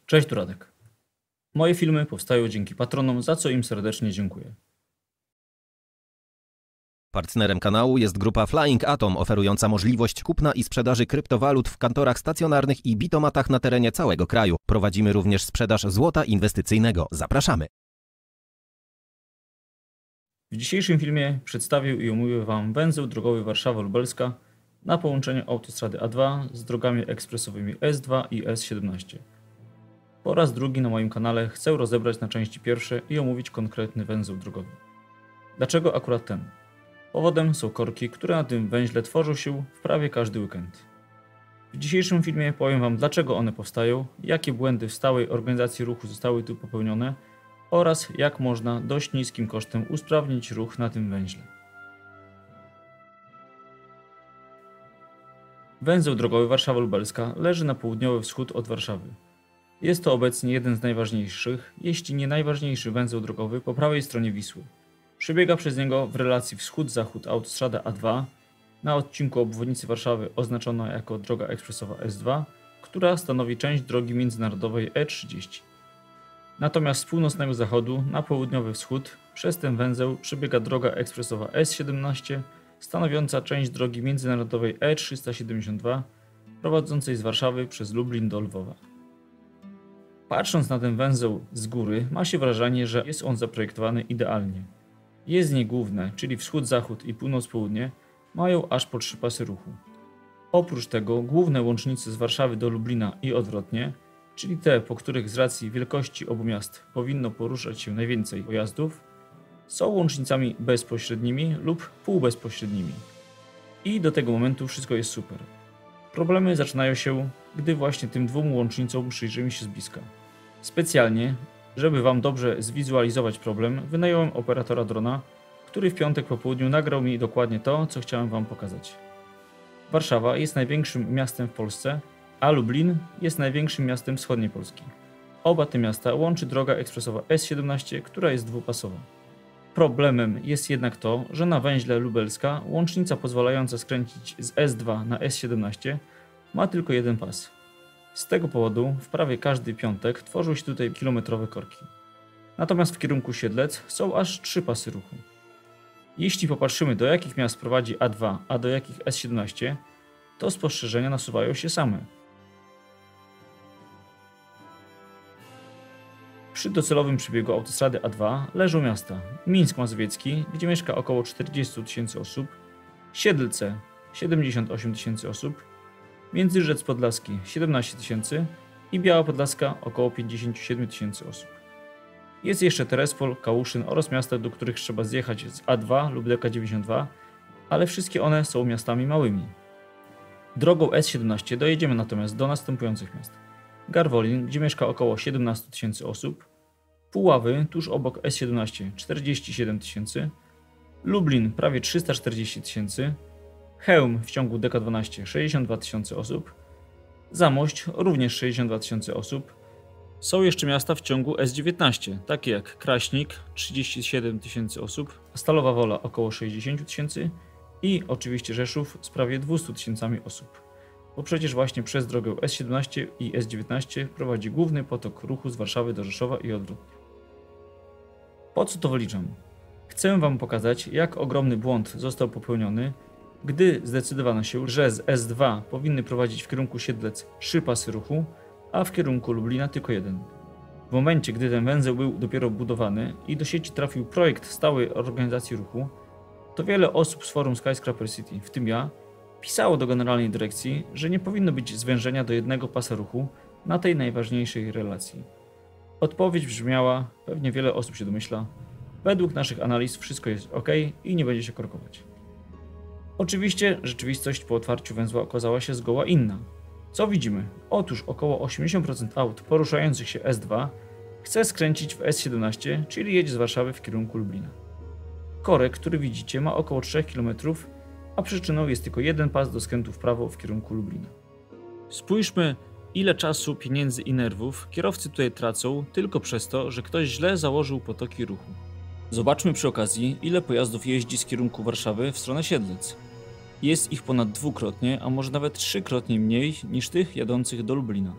Cześć, tu Radek. Moje filmy powstają dzięki patronom, za co im serdecznie dziękuję. Partnerem kanału jest grupa Flying Atom, oferująca możliwość kupna i sprzedaży kryptowalut w kantorach stacjonarnych i bitomatach na terenie całego kraju. Prowadzimy również sprzedaż złota inwestycyjnego. Zapraszamy! W dzisiejszym filmie przedstawię i omówię Wam węzeł drogowy Warszawa-Lubelska na połączeniu autostrady A2 z drogami ekspresowymi S2 i S17. Po raz drugi na moim kanale chcę rozebrać na części pierwsze i omówić konkretny węzeł drogowy. Dlaczego akurat ten? Powodem są korki, które na tym węźle tworzą się w prawie każdy weekend. W dzisiejszym filmie powiem Wam, dlaczego one powstają, jakie błędy w stałej organizacji ruchu zostały tu popełnione oraz jak można dość niskim kosztem usprawnić ruch na tym węźle. Węzeł drogowy Warszawa-Lubelska leży na południowy wschód od Warszawy. Jest to obecnie jeden z najważniejszych, jeśli nie najważniejszy węzeł drogowy po prawej stronie Wisły. Przebiega przez niego w relacji wschód-zachód autostrada A2 na odcinku obwodnicy Warszawy oznaczona jako droga ekspresowa S2, która stanowi część drogi międzynarodowej E30. Natomiast z północnego zachodu na południowy wschód przez ten węzeł przebiega droga ekspresowa S17 stanowiąca część drogi międzynarodowej E372 prowadzącej z Warszawy przez Lublin do Lwowa. Patrząc na ten węzeł z góry ma się wrażenie, że jest on zaprojektowany idealnie. Jezdnie główne, czyli wschód-zachód i północ-południe, mają aż po 3 pasy ruchu. Oprócz tego główne łącznice z Warszawy do Lublina i odwrotnie, czyli te, po których z racji wielkości obu miast powinno poruszać się najwięcej pojazdów, są łącznicami bezpośrednimi lub półbezpośrednimi. I do tego momentu wszystko jest super. Problemy zaczynają się, gdy właśnie tym dwóm łącznicom przyjrzymy się z bliska. Specjalnie, żeby Wam dobrze zwizualizować problem, wynająłem operatora drona, który w piątek po południu nagrał mi dokładnie to, co chciałem Wam pokazać. Warszawa jest największym miastem w Polsce, a Lublin jest największym miastem wschodniej Polski. Oba te miasta łączy droga ekspresowa S17, która jest dwupasowa. Problemem jest jednak to, że na węźle Lubelska łącznica pozwalająca skręcić z S2 na S17 ma tylko jeden pas. Z tego powodu w prawie każdy piątek tworzą się tutaj kilometrowe korki. Natomiast w kierunku Siedlec są aż 3 pasy ruchu. Jeśli popatrzymy, do jakich miast prowadzi A2, a do jakich S17, to spostrzeżenia nasuwają się same. Przy docelowym przebiegu autostrady A2 leżą miasta Mińsk Mazowiecki, gdzie mieszka około 40 tysięcy osób, Siedlce 78 tysięcy osób, Międzyrzec Podlaski 17 tysięcy i Biała Podlaska około 57 tysięcy osób. Jest jeszcze Terespol, Kałuszyn oraz miasta, do których trzeba zjechać z A2 lub DK92, ale wszystkie one są miastami małymi. Drogą S17 dojedziemy natomiast do następujących miast. Garwolin, gdzie mieszka około 17 tysięcy osób, Puławy, tuż obok S17 47 tysięcy, Lublin prawie 340 tysięcy, Chełm w ciągu DK12 62 tysiące osób, Zamość również 62 tysiące osób. Są jeszcze miasta w ciągu S19, takie jak Kraśnik 37 tysięcy osób, Stalowa Wola około 60 tysięcy i oczywiście Rzeszów z prawie 200 tysięcami osób. Bo przecież właśnie przez drogę S17 i S19 prowadzi główny potok ruchu z Warszawy do Rzeszowa i odwrotnie. Po co to wyliczam? Chcę Wam pokazać, jak ogromny błąd został popełniony, gdy zdecydowano się, że z S2 powinny prowadzić w kierunku Siedlec 3 pasy ruchu, a w kierunku Lublina tylko jeden. W momencie, gdy ten węzeł był dopiero budowany i do sieci trafił projekt stałej organizacji ruchu, to wiele osób z forum Skyscraper City, w tym ja, pisało do generalnej dyrekcji, że nie powinno być zwężenia do jednego pasa ruchu na tej najważniejszej relacji. Odpowiedź brzmiała, pewnie wiele osób się domyśla, według naszych analiz wszystko jest ok i nie będzie się korkować. Oczywiście rzeczywistość po otwarciu węzła okazała się zgoła inna. Co widzimy? Otóż około 80% aut poruszających się S2 chce skręcić w S17, czyli jedzie z Warszawy w kierunku Lublina. Korek, który widzicie, ma około 3 km, a przyczyną jest tylko jeden pas do skrętu w prawo w kierunku Lublina. Spójrzmy, ile czasu, pieniędzy i nerwów kierowcy tutaj tracą tylko przez to, że ktoś źle założył potoki ruchu. Zobaczmy przy okazji, ile pojazdów jeździ z kierunku Warszawy w stronę Siedlec. Jest ich ponad dwukrotnie, a może nawet trzykrotnie mniej niż tych jadących do Lublina.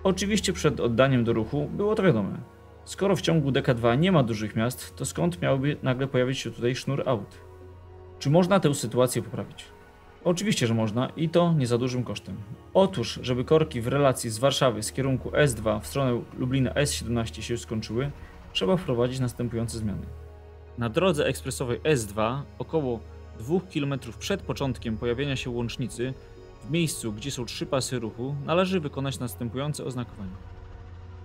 Oczywiście przed oddaniem do ruchu było to wiadome. Skoro w ciągu DK2 nie ma dużych miast, to skąd miałby nagle pojawić się tutaj sznur aut? Czy można tę sytuację poprawić? Oczywiście, że można i to nie za dużym kosztem. Otóż, żeby korki w relacji z Warszawy z kierunku S2 w stronę Lublina S17 się skończyły, trzeba wprowadzić następujące zmiany. Na drodze ekspresowej S2, około 2 km przed początkiem pojawienia się łącznicy, w miejscu, gdzie są 3 pasy ruchu, należy wykonać następujące oznakowanie.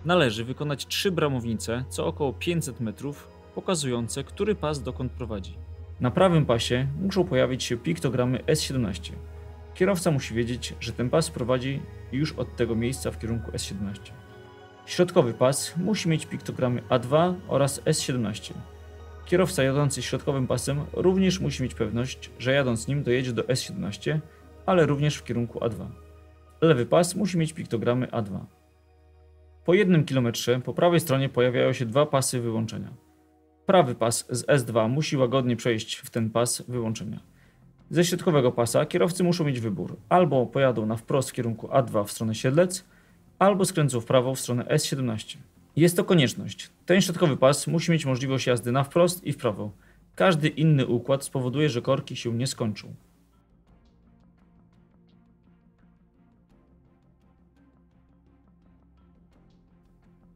Należy wykonać 3 bramownice, co około 500 metrów, pokazujące, który pas dokąd prowadzi. Na prawym pasie muszą pojawić się piktogramy S17. Kierowca musi wiedzieć, że ten pas prowadzi już od tego miejsca w kierunku S17. Środkowy pas musi mieć piktogramy A2 oraz S17. Kierowca jadący środkowym pasem również musi mieć pewność, że jadąc nim dojedzie do S17, ale również w kierunku A2. Lewy pas musi mieć piktogramy A2. Po 1 km po prawej stronie pojawiają się 2 pasy wyłączenia. Prawy pas z S2 musi łagodnie przejść w ten pas wyłączenia. Ze środkowego pasa kierowcy muszą mieć wybór: albo pojadą na wprost w kierunku A2 w stronę Siedlec, albo skręcą w prawo w stronę S17. Jest to konieczność. Ten środkowy pas musi mieć możliwość jazdy na wprost i w prawo. Każdy inny układ spowoduje, że korki się nie skończą.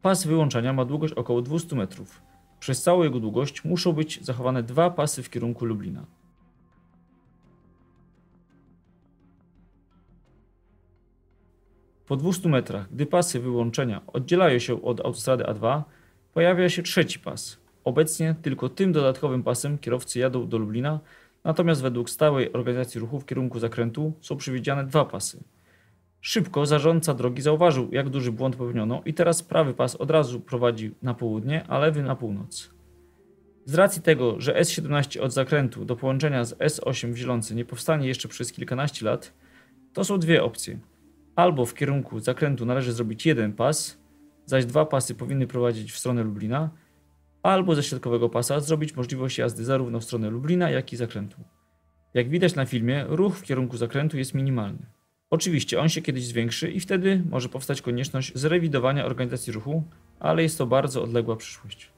Pas wyłączania ma długość około 200 metrów. Przez całą jego długość muszą być zachowane 2 pasy w kierunku Lublina. Po 200 metrach, gdy pasy wyłączenia oddzielają się od autostrady A2, pojawia się trzeci pas. Obecnie tylko tym dodatkowym pasem kierowcy jadą do Lublina, natomiast według stałej organizacji ruchu w kierunku zakrętu są przewidziane 2 pasy. Szybko zarządca drogi zauważył, jak duży błąd popełniono i teraz prawy pas od razu prowadzi na południe, a lewy na północ. Z racji tego, że S17 od zakrętu do połączenia z S8 w Zielonce nie powstanie jeszcze przez kilkanaście lat, to są 2 opcje. Albo w kierunku zakrętu należy zrobić 1 pas, zaś 2 pasy powinny prowadzić w stronę Lublina, albo ze środkowego pasa zrobić możliwość jazdy zarówno w stronę Lublina, jak i zakrętu. Jak widać na filmie, ruch w kierunku zakrętu jest minimalny. Oczywiście on się kiedyś zwiększy i wtedy może powstać konieczność zrewidowania organizacji ruchu, ale jest to bardzo odległa przyszłość.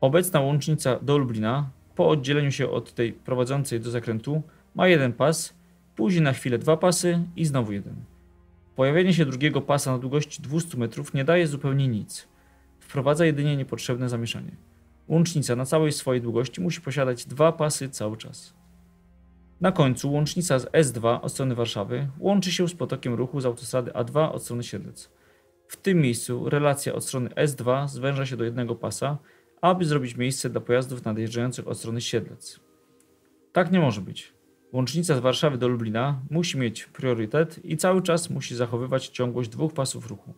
Obecna łącznica do Lublina, po oddzieleniu się od tej prowadzącej do zakrętu, ma 1 pas, później na chwilę 2 pasy i znowu 1. Pojawienie się drugiego pasa na długości 200 metrów nie daje zupełnie nic. Wprowadza jedynie niepotrzebne zamieszanie. Łącznica na całej swojej długości musi posiadać 2 pasy cały czas. Na końcu łącznica z S2 od strony Warszawy łączy się z potokiem ruchu z autostrady A2 od strony Siedlec. W tym miejscu relacja od strony S2 zwęża się do 1 pasa, aby zrobić miejsce dla pojazdów nadjeżdżających od strony Siedlec. Tak nie może być. Łącznica z Warszawy do Lublina musi mieć priorytet i cały czas musi zachowywać ciągłość 2 pasów ruchu.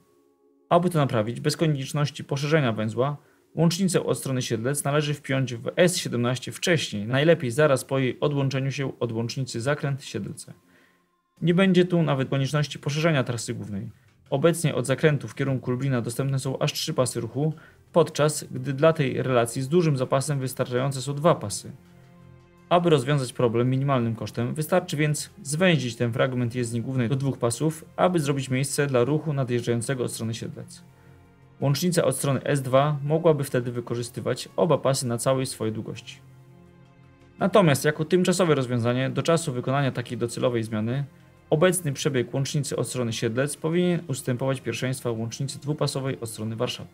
Aby to naprawić, bez konieczności poszerzenia węzła, łącznicę od strony Siedlec należy wpiąć w S17 wcześniej, najlepiej zaraz po jej odłączeniu się od łącznicy zakręt Siedlce. Nie będzie tu nawet konieczności poszerzenia trasy głównej. Obecnie od zakrętu w kierunku Lublina dostępne są aż 3 pasy ruchu, podczas gdy dla tej relacji z dużym zapasem wystarczające są 2 pasy. Aby rozwiązać problem minimalnym kosztem, wystarczy więc zwęzić ten fragment jezdni głównej do 2 pasów, aby zrobić miejsce dla ruchu nadjeżdżającego od strony Siedlec. Łącznica od strony S2 mogłaby wtedy wykorzystywać oba pasy na całej swojej długości. Natomiast jako tymczasowe rozwiązanie do czasu wykonania takiej docelowej zmiany, obecny przebieg łącznicy od strony Siedlec powinien ustępować pierwszeństwa łącznicy dwupasowej od strony Warszawy.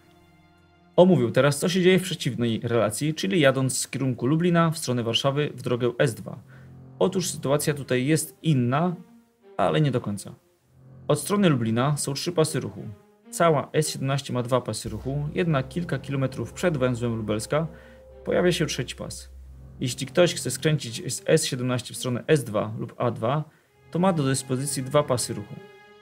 Omówił teraz, co się dzieje w przeciwnej relacji, czyli jadąc z kierunku Lublina w stronę Warszawy w drogę S2. Otóż sytuacja tutaj jest inna, ale nie do końca. Od strony Lublina są 3 pasy ruchu. Cała S17 ma 2 pasy ruchu, jednak kilka kilometrów przed węzłem Lubelska pojawia się trzeci pas. Jeśli ktoś chce skręcić z S17 w stronę S2 lub A2, to ma do dyspozycji 2 pasy ruchu.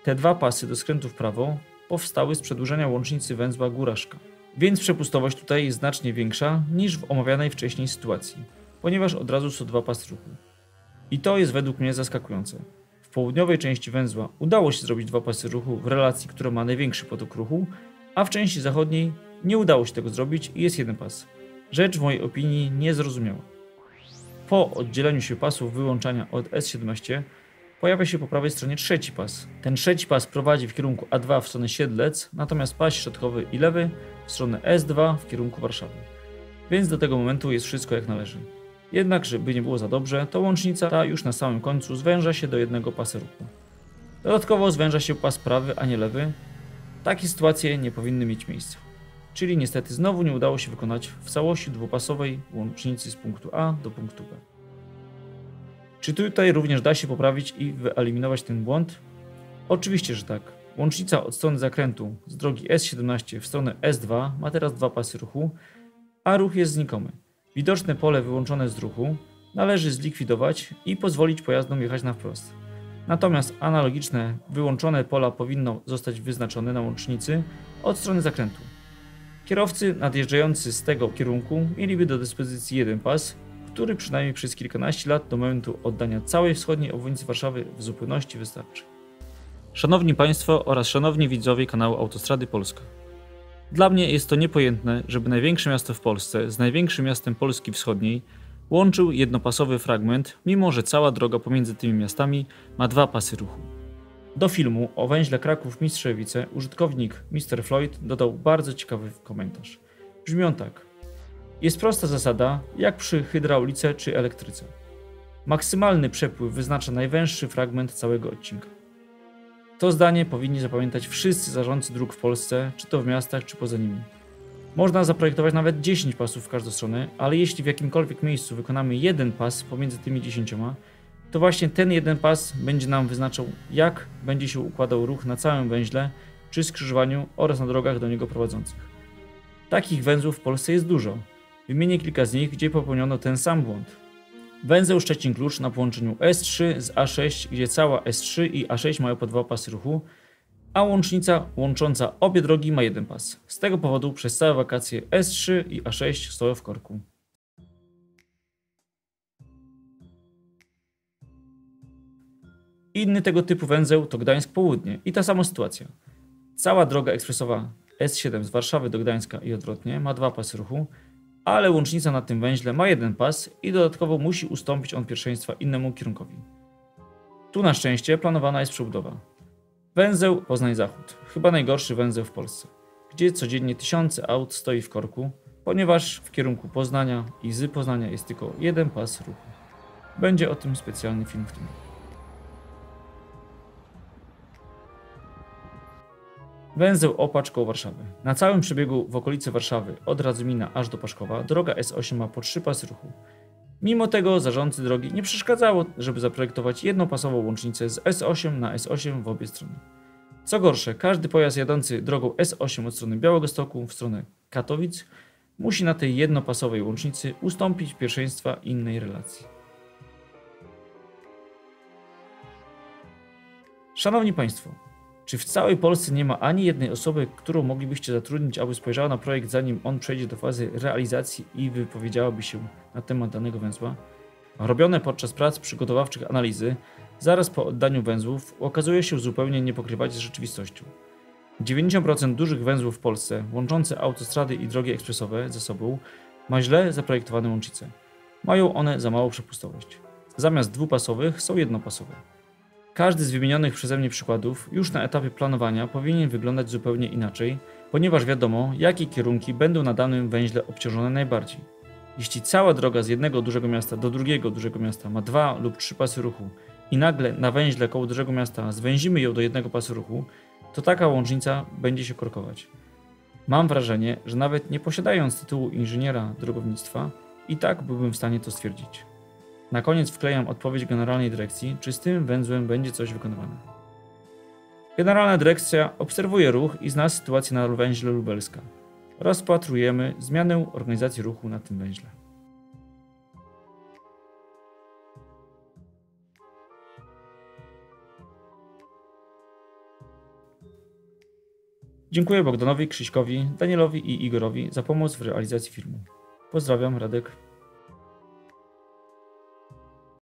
Te 2 pasy do skrętu w prawo powstały z przedłużenia łącznicy węzła Góraszka. Więc przepustowość tutaj jest znacznie większa niż w omawianej wcześniej sytuacji, ponieważ od razu są 2 pasy ruchu. I to jest według mnie zaskakujące. W południowej części węzła udało się zrobić 2 pasy ruchu w relacji, która ma największy potok ruchu, a w części zachodniej nie udało się tego zrobić i jest 1 pas. Rzecz w mojej opinii niezrozumiała. Po oddzieleniu się pasów wyłączania od S17 pojawia się po prawej stronie trzeci pas. Ten trzeci pas prowadzi w kierunku A2 w stronę Siedlec, natomiast pas środkowy i lewy w stronę S2 w kierunku Warszawy. Więc do tego momentu jest wszystko jak należy. Jednak, żeby nie było za dobrze, to łącznica ta już na samym końcu zwęża się do jednego pasa ruchu. Dodatkowo zwęża się pas prawy, a nie lewy. Takie sytuacje nie powinny mieć miejsca. Czyli niestety znowu nie udało się wykonać w całości dwupasowej łącznicy z punktu A do punktu B. Czy tutaj również da się poprawić i wyeliminować ten błąd? Oczywiście, że tak. Łącznica od strony zakrętu z drogi S17 w stronę S2 ma teraz dwa pasy ruchu, a ruch jest znikomy. Widoczne pole wyłączone z ruchu należy zlikwidować i pozwolić pojazdom jechać na wprost. Natomiast analogiczne wyłączone pola powinno zostać wyznaczone na łącznicy od strony zakrętu. Kierowcy nadjeżdżający z tego kierunku mieliby do dyspozycji jeden pas, który przynajmniej przez kilkanaście lat do momentu oddania całej wschodniej obwodnicy Warszawy w zupełności wystarczy. Szanowni Państwo oraz szanowni widzowie kanału Autostrady Polska. Dla mnie jest to niepojętne, żeby największe miasto w Polsce z największym miastem Polski Wschodniej łączył jednopasowy fragment, mimo że cała droga pomiędzy tymi miastami ma dwa pasy ruchu. Do filmu o węźle Kraków-Mistrzewice użytkownik Mr. Floyd dodał bardzo ciekawy komentarz. Brzmi on tak. Jest prosta zasada, jak przy hydraulice czy elektryce. Maksymalny przepływ wyznacza najwęższy fragment całego odcinka. To zdanie powinni zapamiętać wszyscy zarządcy dróg w Polsce, czy to w miastach, czy poza nimi. Można zaprojektować nawet 10 pasów w każdą stronę, ale jeśli w jakimkolwiek miejscu wykonamy jeden pas pomiędzy tymi 10, to właśnie ten jeden pas będzie nam wyznaczał, jak będzie się układał ruch na całym węźle czy skrzyżowaniu oraz na drogach do niego prowadzących. Takich węzłów w Polsce jest dużo. Wymienię kilka z nich, gdzie popełniono ten sam błąd. Węzeł Szczecin-Klucz na połączeniu S3 z A6, gdzie cała S3 i A6 mają po dwa pasy ruchu, a łącznica łącząca obie drogi ma jeden pas. Z tego powodu przez całe wakacje S3 i A6 stoją w korku. Inny tego typu węzeł to Gdańsk Południe i ta sama sytuacja. Cała droga ekspresowa S7 z Warszawy do Gdańska i odwrotnie ma dwa pasy ruchu, ale łącznica na tym węźle ma jeden pas i dodatkowo musi ustąpić on pierwszeństwa innemu kierunkowi. Tu na szczęście planowana jest przebudowa. Węzeł Poznań-Zachód, chyba najgorszy węzeł w Polsce, gdzie codziennie tysiące aut stoi w korku, ponieważ w kierunku Poznania i z Poznania jest tylko jeden pas ruchu. Będzie o tym specjalny film w tym roku. Węzeł Opacz koło Warszawy. Na całym przebiegu w okolicy Warszawy od Radzymina aż do Paszkowa droga S8 ma po 3 pasy ruchu. Mimo tego zarządcy drogi nie przeszkadzało, żeby zaprojektować jednopasową łącznicę z S8 na S8 w obie strony. Co gorsze, każdy pojazd jadący drogą S8 od strony Białegostoku w stronę Katowic musi na tej jednopasowej łącznicy ustąpić pierwszeństwa innej relacji. Szanowni Państwo, czy w całej Polsce nie ma ani jednej osoby, którą moglibyście zatrudnić, aby spojrzała na projekt, zanim on przejdzie do fazy realizacji i wypowiedziałaby się na temat danego węzła? Robione podczas prac przygotowawczych analizy, zaraz po oddaniu węzłów, okazuje się zupełnie nie pokrywać z rzeczywistością. 90% dużych węzłów w Polsce, łączące autostrady i drogi ekspresowe ze sobą, ma źle zaprojektowane łącznice. Mają one za małą przepustowość. Zamiast dwupasowych są jednopasowe. Każdy z wymienionych przeze mnie przykładów już na etapie planowania powinien wyglądać zupełnie inaczej, ponieważ wiadomo, jakie kierunki będą na danym węźle obciążone najbardziej. Jeśli cała droga z jednego dużego miasta do drugiego dużego miasta ma 2 lub 3 pasy ruchu i nagle na węźle koło dużego miasta zwęzimy ją do jednego pasu ruchu, to taka łącznica będzie się korkować. Mam wrażenie, że nawet nie posiadając tytułu inżyniera drogownictwa, i tak byłbym w stanie to stwierdzić. Na koniec wklejam odpowiedź Generalnej Dyrekcji, czy z tym węzłem będzie coś wykonywane. Generalna Dyrekcja obserwuje ruch i zna sytuację na węźle Lubelska. Rozpatrujemy zmianę organizacji ruchu na tym węźle. Dziękuję Bogdanowi, Krzyśkowi, Danielowi i Igorowi za pomoc w realizacji filmu. Pozdrawiam, Radek.